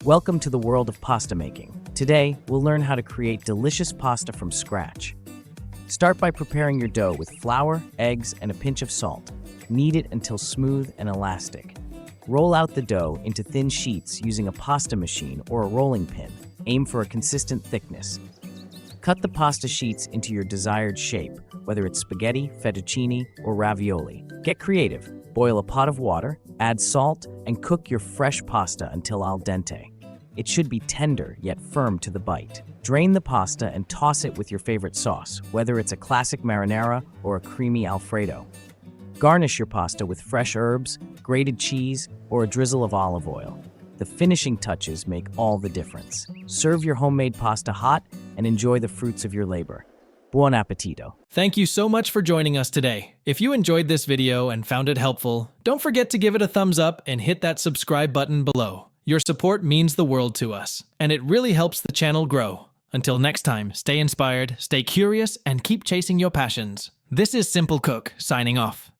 Welcome to the world of pasta making. Today, we'll learn how to create delicious pasta from scratch. Start by preparing your dough with flour, eggs, and a pinch of salt. Knead it until smooth and elastic. Roll out the dough into thin sheets using a pasta machine or a rolling pin. Aim for a consistent thickness. Cut the pasta sheets into your desired shape, whether it's spaghetti, fettuccine, or ravioli. Get creative. Boil a pot of water, add salt, and cook your fresh pasta until al dente. It should be tender yet firm to the bite. Drain the pasta and toss it with your favorite sauce, whether it's a classic marinara or a creamy Alfredo. Garnish your pasta with fresh herbs, grated cheese, or a drizzle of olive oil. The finishing touches make all the difference. Serve your homemade pasta hot and enjoy the fruits of your labor. Buon appetito. Thank you so much for joining us today. If you enjoyed this video and found it helpful, don't forget to give it a thumbs up and hit that subscribe button below. Your support means the world to us, and it really helps the channel grow. Until next time, stay inspired, stay curious, and keep chasing your passions. This is Simple Cook, signing off.